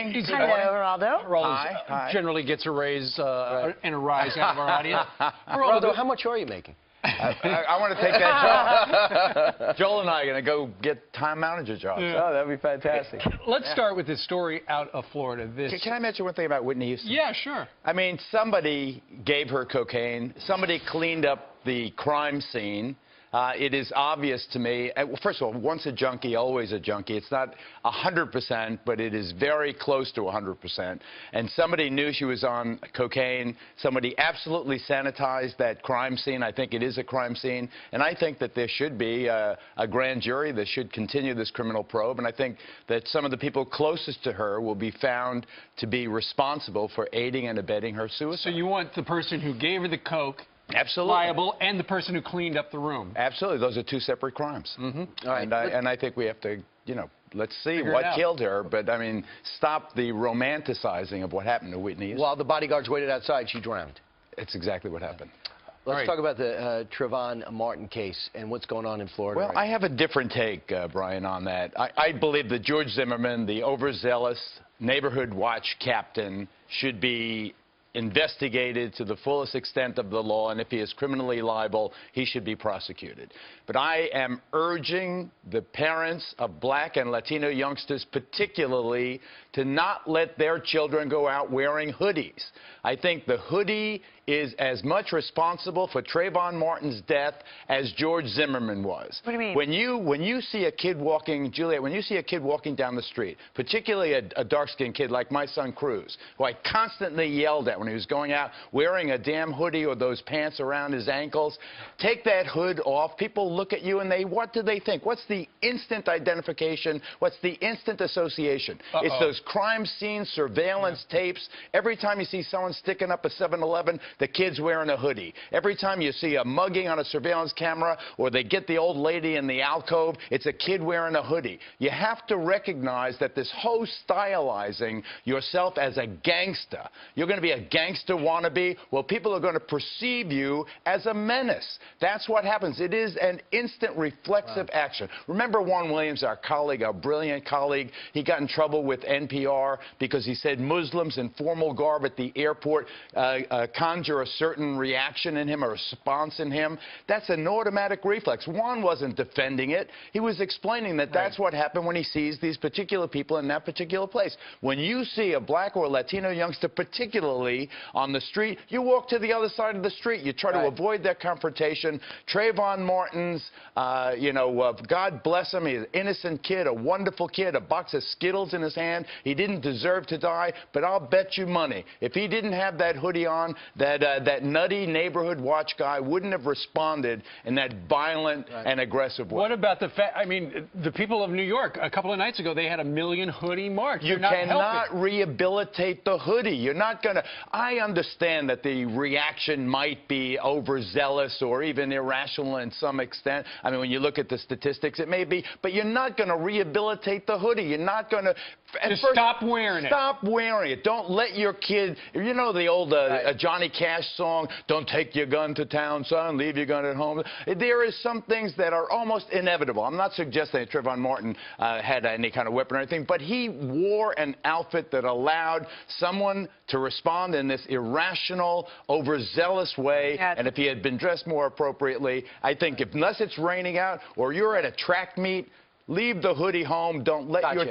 morning. Hello, Geraldo. Geraldo generally gets a raise and a rise out of our audience. Geraldo, how much are you making? I want to take that job. Joel and I are going to go get time manager jobs. Yeah. Oh, that'd be fantastic. Let's start with this story out of Florida. Can I mention one thing about Whitney Houston? Yeah, sure. I mean, somebody gave her cocaine. Somebody cleaned up the crime scene. It is obvious to me, first of all, once a junkie, always a junkie. It's not 100%, but it is very close to 100%. And somebody knew she was on cocaine. Somebody absolutely sanitized that crime scene. I think it is a crime scene. And I think that there should be a grand jury that should continue this criminal probe. And I think that some of the people closest to her will be found to be responsible for aiding and abetting her suicide. So you want the person who gave her the coke absolutely liable, and the person who cleaned up the room. Absolutely. Those are two separate crimes. All right. And I think we have to, you know, let's see what killed her. But, I mean, stop the romanticizing of what happened to Whitney Houston. While the bodyguards waited outside, she drowned. It's exactly what happened. Let's talk about the Trayvon Martin case and what's going on in Florida. Well, I have a different take, Brian, on that. I believe that George Zimmerman, the overzealous neighborhood watch captain, should be investigated to the fullest extent of the law, and if he is criminally liable, he should be prosecuted. But I am urging the parents of black and Latino youngsters particularly to not let their children go out wearing hoodies. I think the hoodie is as much responsible for Trayvon Martin's death as George Zimmerman was. What do you mean? When you see a kid walking, Juliet, when you see a kid walking down the street, particularly a dark-skinned kid like my son Cruz, who I constantly yelled at when he was going out wearing a damn hoodie or those pants around his ankles, take that hood off. People look at you and what do they think? What's the instant identification? What's the instant association? It's those crime scene surveillance tapes. Every time you see someone sticking up a 7-Eleven, the kid's wearing a hoodie. Every time you see a mugging on a surveillance camera or they get the old lady in the alcove, it's a kid wearing a hoodie. You have to recognize that this whole stylizing yourself as a gangster, you're going to be a gangster wannabe, well, people are going to perceive you as a menace. That's what happens. It is an instant reflexive action. Remember Juan Williams, our colleague, our brilliant colleague, he got in trouble with NPR because he said Muslims in formal garb at the airport conjure a certain reaction in him, a response in him. That's an automatic reflex. Juan wasn't defending it. He was explaining that that's what happened when he sees these particular people in that particular place. When you see a black or Latino youngster, particularly on the street, you walk to the other side of the street. You try to avoid that confrontation. Trayvon Martin's, God bless him, he's an innocent kid, a wonderful kid, a box of Skittles in his hand. He didn't deserve to die, but I'll bet you money, if he didn't have that hoodie on, that nutty neighborhood watch guy wouldn't have responded in that violent and aggressive way. What about the fact, I mean, the people of New York, a couple of nights ago, they had a 1 million hoodie march. You cannot rehabilitate the hoodie. You're not going to. I understand that the reaction might be overzealous or even irrational in some extent. I mean, when you look at the statistics, it may be, but you're not going to rehabilitate the hoodie. You're not going to. Just stop wearing it. Stop wearing it. Don't let your kid, you know the old Johnny Cash song, don't take your gun to town, son, leave your gun at home. There is some things that are almost inevitable. I'm not suggesting that Trayvon Martin had any kind of weapon or anything, but he wore an outfit that allowed someone to respond in this irrational, overzealous way, and if he had been dressed more appropriately, I think unless it's raining out or you're at a track meet, leave the hoodie home. Don't let your